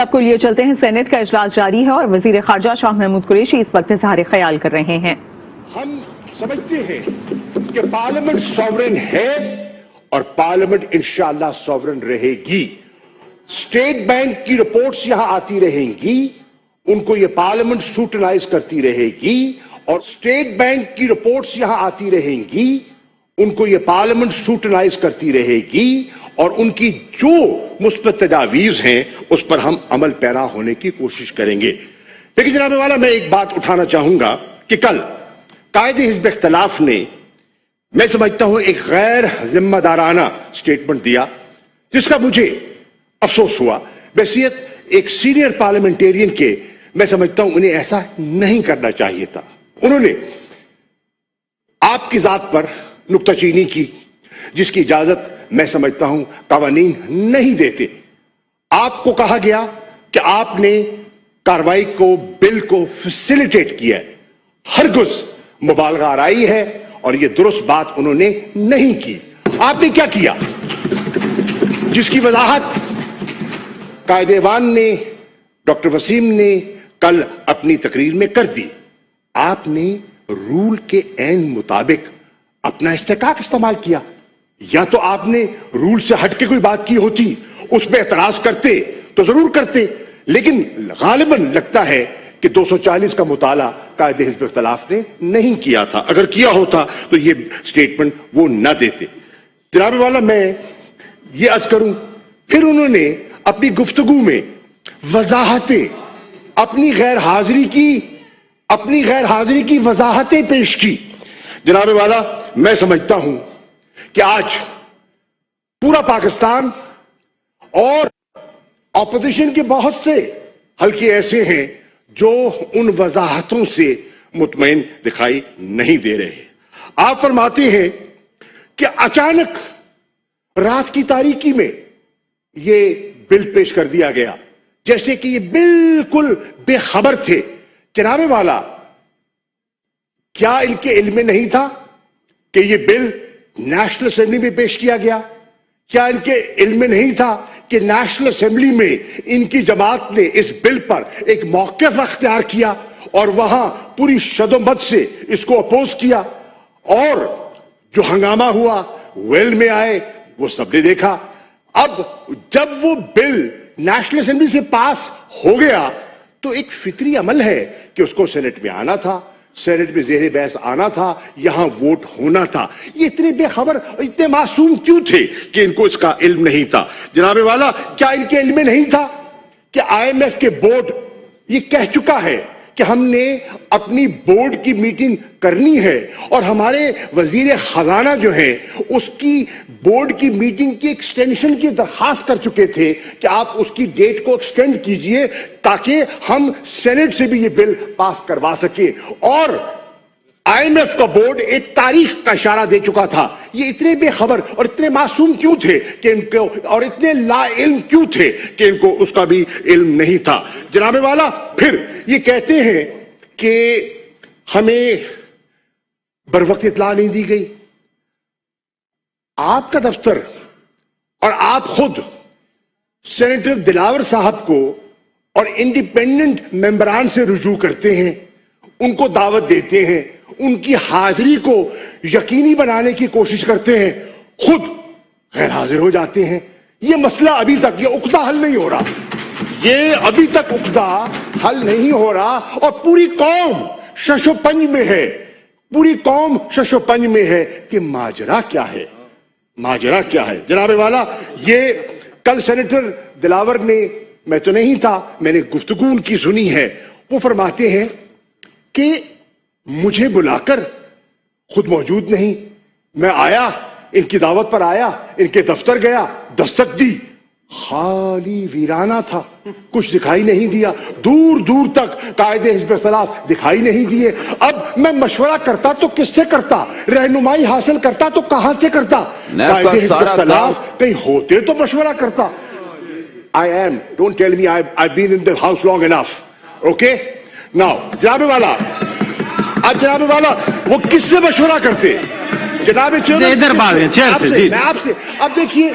آپ کو لیے چلتے ہیں، سینٹ کا اجلاس جاری ہے اور وزیر خارجہ شاہ محمود قریشی اس وقت اظہار خیال کر رہے ہیں۔ ہم سمجھتے ہیں کہ پارلیمنٹ سوورن ہے اور پارلیمنٹ انشاءاللہ سوورن رہے گی۔ اسٹیٹ بینک کی رپورٹس یہاں آتی رہیں گی، ان کو یہ پارلیمنٹ سکروٹنائز کرتی رہے گی، اور اسٹیٹ بینک کی رپورٹس یہاں آتی رہیں گی، ان کو یہ پارلیمنٹ سکروٹنائز کرتی رہے گی، اور ان کی جو مثبت تجاویز ہیں اس پر ہم عمل پیرا ہونے کی کوشش کریں گے۔ لیکن جناب والا، میں ایک بات اٹھانا چاہوں گا کہ کل قائد حزب اختلاف نے، میں سمجھتا ہوں، ایک غیر ذمہ دارانہ سٹیٹمنٹ دیا جس کا مجھے افسوس ہوا۔ بحیثیت ایک سینئر پارلیمنٹیرین کے میں سمجھتا ہوں انہیں ایسا نہیں کرنا چاہیے تھا۔ انہوں نے آپ کی ذات پر نکتہ چینی کی جس کی اجازت میں سمجھتا ہوں قوانین نہیں دیتے۔ آپ کو کہا گیا کہ آپ نے کارروائی کو، بل کو فیسیلیٹیٹ کیا ہے۔ ہرگز مبالغہ آرائی ہے اور یہ درست بات انہوں نے نہیں کی۔ آپ نے کیا کیا جس کی وضاحت قائد ایوان نے، ڈاکٹر وسیم نے کل اپنی تقریر میں کر دی۔ آپ نے رول کے عین مطابق اپنا استحقاق استعمال کیا۔ یا تو آپ نے رول سے ہٹ کے کوئی بات کی ہوتی، اس پہ اعتراض کرتے تو ضرور کرتے، لیکن غالباً لگتا ہے کہ 240 کا مطالعہ قائد حزب اختلاف نے نہیں کیا تھا۔ اگر کیا ہوتا تو یہ سٹیٹمنٹ وہ نہ دیتے۔ جناب والا، میں یہ عرض کروں، پھر انہوں نے اپنی گفتگو میں وضاحتیں، اپنی غیر حاضری کی وضاحتیں پیش کی۔ جناب والا، میں سمجھتا ہوں کہ آج پورا پاکستان اور اپوزیشن کے بہت سے حلقے ایسے ہیں جو ان وضاحتوں سے مطمئن دکھائی نہیں دے رہے۔ آپ فرماتے ہیں کہ اچانک رات کی تاریکی میں یہ بل پیش کر دیا گیا، جیسے کہ یہ بالکل بے خبر تھے۔ جناب والا، کیا ان کے علم میں نہیں تھا کہ یہ بل نیشنل اسمبلی میں پیش کیا گیا؟ کیا ان کے علم میں نہیں تھا کہ نیشنل اسمبلی میں ان کی جماعت نے اس بل پر ایک موقف اختیار کیا اور وہاں پوری شد و مد سے اس کو اپوز کیا، اور جو ہنگامہ ہوا، ویل میں آئے، وہ سب نے دیکھا۔ اب جب وہ بل نیشنل اسمبلی سے پاس ہو گیا تو ایک فطری عمل ہے کہ اس کو سینٹ میں آنا تھا، سینٹ میں زیر بحث آنا تھا، یہاں ووٹ ہونا تھا۔ یہ اتنے بے خبر، اتنے معصوم کیوں تھے کہ ان کو اس کا علم نہیں تھا؟ جناب والا، کیا ان کے علم میں نہیں تھا کہ آئی ایم ایف کے بورڈ یہ کہہ چکا ہے کہ ہم نے اپنی بورڈ کی میٹنگ کرنی ہے، اور ہمارے وزیر خزانہ جو ہیں اس کی بورڈ کی میٹنگ کی ایکسٹینشن کی درخواست کر چکے تھے کہ آپ اس کی ڈیٹ کو ایکسٹینڈ کیجئے تاکہ ہم سینٹ سے بھی یہ بل پاس کروا سکیں، اور آئی ایم ایف کا بورڈ ایک تاریخ کا اشارہ دے چکا تھا۔ یہ اتنے بے خبر اور اتنے معصوم کیوں تھے کہ ان کو، اور اتنے لا علم کیوں تھے کہ ان کو اس کا بھی علم نہیں تھا؟ جناب والا، پھر یہ کہتے ہیں کہ ہمیں بروقت اطلاع نہیں دی گئی۔ آپ کا دفتر اور آپ خود سینیٹر دلاور صاحب کو اور انڈیپینڈنٹ ممبران سے رجوع کرتے ہیں، ان کو دعوت دیتے ہیں، ان کی حاضری کو یقینی بنانے کی کوشش کرتے ہیں، خود غیر حاضر ہو جاتے ہیں۔ یہ مسئلہ ابھی تک، یہ عقدہ حل نہیں ہو رہا، اور پوری قوم شش و پنج میں ہے، پوری قوم شش و پنج میں ہے کہ ماجرا کیا ہے، ماجرا کیا ہے۔ جناب والا، یہ کل سینیٹر دلاور نے، میں تو نہیں تھا، میں نے گفتگو ان کی سنی ہے، وہ فرماتے ہیں کہ مجھے بلا کر خود موجود نہیں، میں آیا، ان کی دعوت پر آیا، ان کے دفتر گیا، دستک دی، خالی ویرانہ تھا، کچھ دکھائی نہیں دیا، دور دور تک قائد حزب اختلاف دکھائی نہیں دیے۔ اب میں مشورہ کرتا تو کس سے کرتا، رہنمائی حاصل کرتا تو کہاں سے کرتا؟ قائد حزب اختلاف کہیں ہوتے تو مشورہ کرتا۔ don't tell me I've been in the house long enough, okay? Now, جناب والا، اب جناب والا وہ کس سے مشورہ کرتے؟ جناب ادھر بات ہے چیئر سے، میں آپ سے، اب دیکھیے،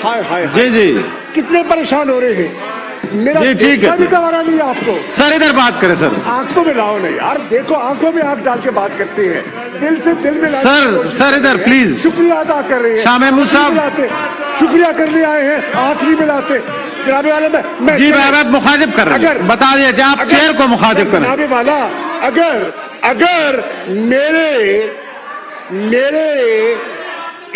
ہائے ہائے جی کتنے پریشان ہو رہے ہیں۔ मेरा जी, ठीक है, देखना भी सर। गवारा नहीं है आपको। सर इधर बात करें सर। आंखों में लाओ नहीं यार, देखो आंखों में आंख डाल के बात करते हैं, दिल से दिल में लाने सर, की कोशिश सर, कर इधर रहे हैं। प्लीज। शुक्रिया अदा कर रहे हैं, शाह महमूद आंख नहीं साहब। मिलाते, शुक्रिया करने आए हैं, आंख नहीं मिलाते। जनाबे वाला मैं जी भाई आप मुखातिब कर रहे हैं, अगर- बता दीजिए आप चेयर को मुखातिब करें। जनाबे वाला अगर मेरे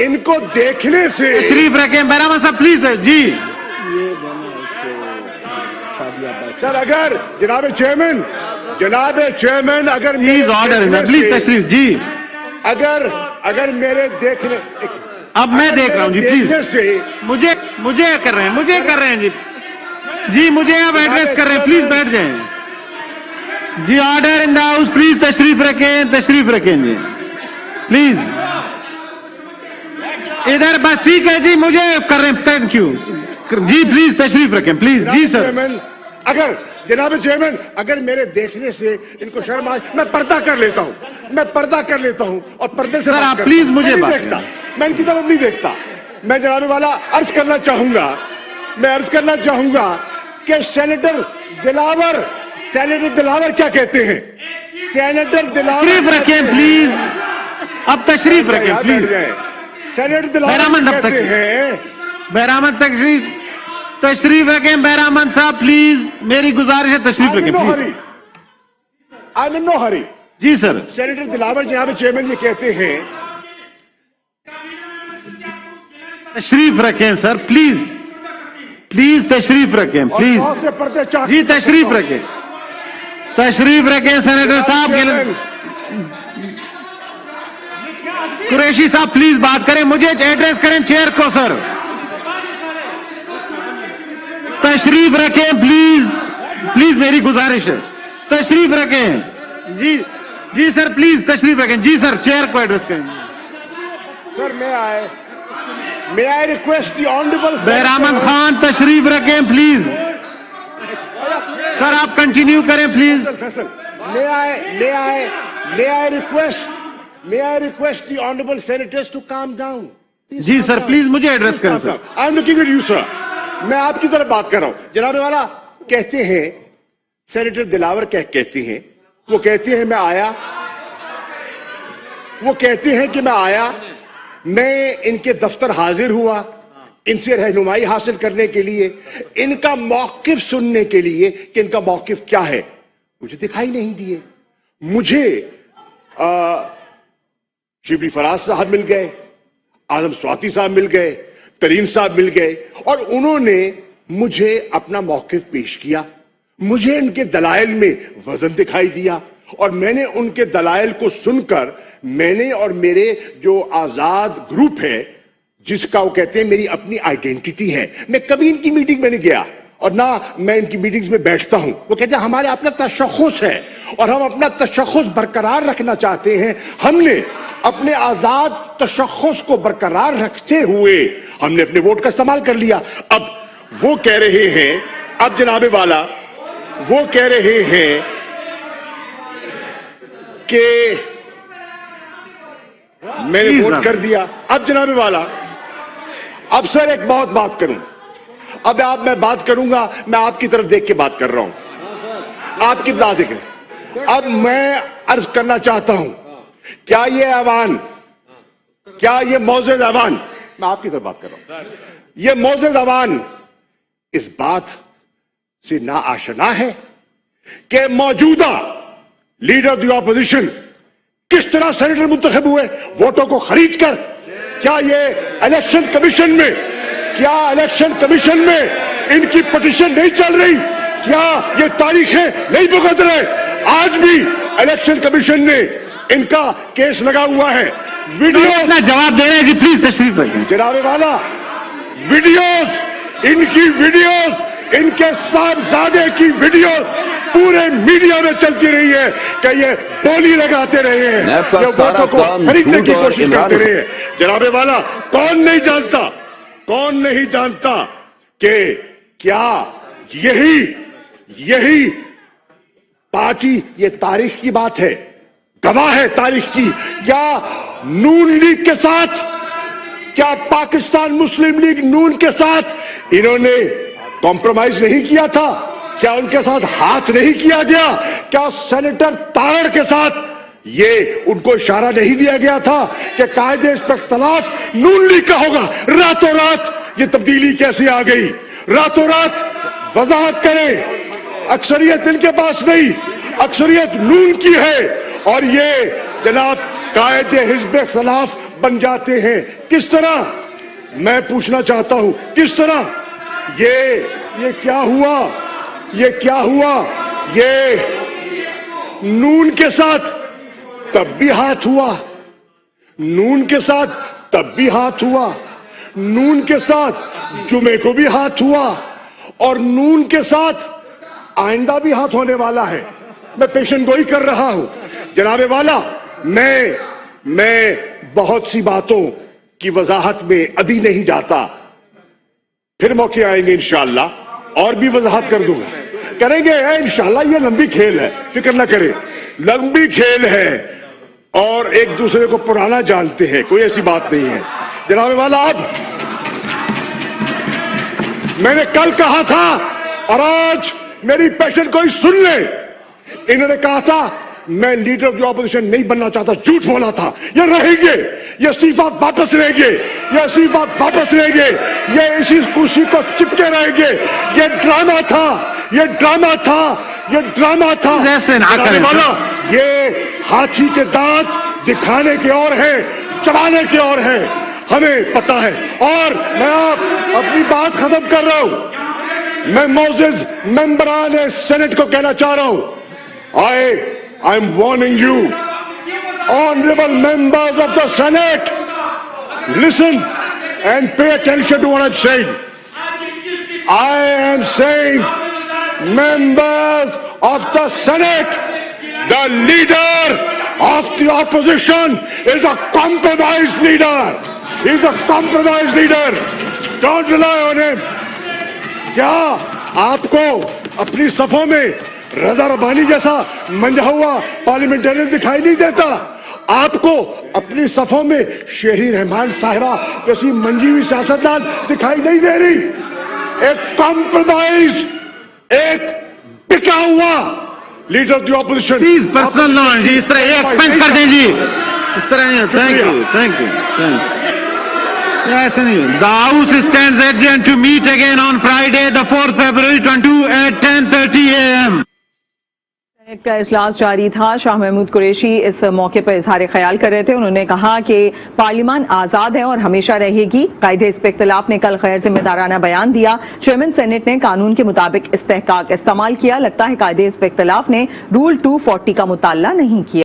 इनको देखने से तशरीफ रखें बैरामन साहब प्लीज जी। सर अगर जनाबे चेयरमैन अगर प्लीज मेरे ऑर्डर देखने प्लीज से- तशरीफ जी। अगर मेरे देखने अब मैं अगर देख रहा हूँ जी मेरे प्लीज। देखने से मुझे कर रहे हैं जी। जी मुझे आप एड्रेस कर रहे हैं, प्लीज बैठ जाएं जी। Order in the house, please तशरीफ रखें जी प्लीज। इधर बस ठीक है जी, मुझे कर रहे हैं, थैंक यू जी। प्लीज तशरीफ रखें प्लीज जी सर। जनाब चेयरमैन अगर मेरे देखने से इनको शर्म आए, मैं पर्दा कर लेता हूँ और पर्दे से सर, बात आप करता प्लीज हूं। मुझे मैं नहीं बात देखता, मैं इनकी तरफ नहीं देखता। मैं जनाब वाला अर्ज करना चाहूंगा कि सेनेटर दिलावर क्या कहते हैं? सेनेटर दिलावर तशरीफ रखें प्लीज, अब तशरीफ रखें प्लीज। सेनेटर दिलावर बैरामन कहते दफ्तर- हैं बैरामन तशरीफ रखें बैरामन साहब प्लीज, मेरी गुजारिश है तशरीफ रखें please. I am in no hurry. जी सर। सेनेटर दिलावर जनाब चेयरमैन ये कहते हैं तशरीफ रखें सर प्लीज तशरीफ रखें प्लीज बहुत से पर्दे चाक जी। तशरीफ रखें सेनेटर साहब चेयरमैन, कुरैशी साहब प्लीज बात करें, मुझे एड्रेस करें चेयर को सर। तशरीफ रखें प्लीज मेरी गुजारिश है, तशरीफ रखें जी सर प्लीज तशरीफ रखें जी सर। चेयर को एड्रेस करें sir may I request the honorable Bairaman Khan तशरीफ रखें प्लीज। सर आप कंटिन्यू करें please. may I request the honorable senators to calm down. जी सर प्लीज मुझे एड्रेस करें sir. I am looking at you sir, मैं आपकी तरफ बात कर रहा हूं। जनाब वाला कहते हैं, सेनेटर दिलावर कहते हैं, वो कहते हैं मैं आया, मैं इनके दफ्तर हाजिर हुआ, इनसे रहनुमाई हासिल करने के लिए, इनका मौकिफ सुनने के लिए कि इनका मौकिफ क्या है। मुझे दिखाई नहीं दिए। मुझे शिबली फराज साहब मिल गए, आजम स्वाति साहब मिल गए, तरीन साहब मिल गए और उन्होंने मुझे अपना मौकिफ पेश किया। मुझे उनके दलाइल में वजन दिखाई दिया और मैंने उनके दलाइल को सुनकर मैंने और मेरे जो आजाद ग्रुप है, जिसका वो कहते हैं मेरी अपनी आइडेंटिटी है, मैं कभी इनकी मीटिंग में नहीं गया और ना मैं इनकी मीटिंग्स में बैठता हूं। वो कहते हैं हमारे अपना तशख़्ख़ुस है और हम अपना तशख़्ख़ुस बरकरार रखना चाहते हैं। हमने अपने आजाद तशख़्ख़ुस को बरकरार रखते हुए हमने अपने वोट का इस्तेमाल कर लिया। अब वो कह रहे हैं, अब जनाबे वाला वो कह रहे हैं कि मैंने वोट कर दिया। अब जनाबे वाला, अब सर एक बहुत बात करूं, मैं बात करूंगा, मैं आपकी तरफ देख के बात कर रहा हूं, आपकी बात देख। अब मैं अर्ज करना चाहता हूं, क्या ये ऐवान, क्या ये मौजूद ऐवान, मैं आपकी तरफ बात कर रहा हूं, ये मौजूद ऐवान इस बात से ना आशना है कि मौजूदा लीडर ऑफ द ऑपोजिशन किस तरह सेनेटर मुंतखब हुए वोटों को खरीद कर। क्या ये इलेक्शन कमीशन में इनकी पिटीशन नहीं चल रही? क्या ये तारीखें नहीं भुगत रहे? आज भी इलेक्शन कमीशन ने इनका केस लगा हुआ है। वीडियो अपना जवाब दे रहे हैं जी, प्लीज तशरीफ रखें। जनाबे वाला, वीडियोस इनके साहबजादे की वीडियोस पूरे मीडिया में चलती रही है कि ये बोली लगाते रहे हैं, ये वोटों को खरीदने की कोशिश करते रहे हैं। जनाबे वाला, कौन नहीं जानता कि क्या यही पार्टी, ये तारीख की बात है, गवाह है तारीख की। क्या नून लीग के साथ, क्या पाकिस्तान मुस्लिम लीग नून के साथ इन्होंने कॉम्प्रोमाइज नहीं किया था? क्या उनके साथ हाथ नहीं किया गया? क्या सेनेटर तारड़ के साथ ये उनको इशारा नहीं दिया गया था कि कायदे इस पर इख्तलाफ नून लीग का होगा? रातों रात ये तब्दीली कैसे आ गई? रातों रात वजाहत करें। अक्सरियत इनके पास नहीं, अक्सरियत नून की है, और ये जनाब कायदे हिज़्ब इख्तलाफ बन जाते हैं। किस तरह? मैं पूछना चाहता हूं, किस तरह? ये क्या हुआ? ये क्या हुआ? ये नून के साथ तब भी हाथ हुआ, नून के साथ तब भी हाथ हुआ, नून के साथ जुमे को भी हाथ हुआ, और नून के साथ आइंदा भी हाथ होने वाला है। मैं पेशन गोई कर रहा हूं जनाबे वाला। मैं बहुत सी बातों की वजाहत में अभी नहीं जाता, फिर मौके आएंगे इंशाअल्लाह और भी वजाहत कर दूंगा, करेंगे इंशाअल्लाह। ये लंबी खेल है, फिक्र ना करें, लंबी खेल है, और एक दूसरे को पुराना जानते हैं, कोई ऐसी बात नहीं है जनाबे वाला। अब मैंने कल कहा था और आज मेरी पैशन कोई सुन ले। इन्होंने कहा था मैं लीडर ऑफ द ऑपोजिशन नहीं बनना चाहता, झूठ बोला था। ये रहेंगे, ये इस्तीफा वापस लेंगे, ये इस्तीफा वापस लेंगे, ये इसी कुर्सी को चिपके रहेंगे। ये ड्रामा था, ये ड्रामा था, ये ड्रामा था। ऐसे ना करें वाला, ये हाथी के दांत दिखाने के और है, चबाने के और है, हमें पता है। और मैं अपनी बात खत्म कर रहा हूं। मैं मौजूद मेंबरान सेनेट को कहना चाह रहा हूं, I am warning you, honorable members of the Senate, listen and pay attention to what I'm saying. I am saying, members of the Senate, the leader of the opposition is a compromised leader. He is a compromised leader. Don't rely on him. क्या आपको अपनी सफों में रजा रब्बानी जैसा मंजा हुआ parliamentarian दिखाई नहीं देता? आपको अपनी सफों में शेरी रहमान साहिबा जैसी मंजी हुई सियासतदान दिखाई नहीं दे रही? एक कॉम्प्रोमाइज, एक टिका हुआ leader of the opposition. Please personal नॉन जी, इस तरह एक्सपेंस कर दें जी, इस तरह नहीं। Thank you. ऐसा नहीं हो। The House stands adjourned to meet again on Friday, the 4th February 22 at 10:30 a.m. Senate का इजलास जारी था। शाह महमूद कुरैशी इस मौके पर इजहार ख्याल कर रहे थे। उन्होंने कहा कि पार्लियामान आजाद है और हमेशा रहेगी। कायदे इस पे इख्तिलाफ ने कल खैर जिम्मेदाराना बयान दिया। चेयरमैन सेनेट ने कानून के मुताबिक इस्तेहकाक इस्तेमाल किया। लगता है कायदे इस पे इख्तिलाफ ने रूल 240 का मुताला नहीं किया।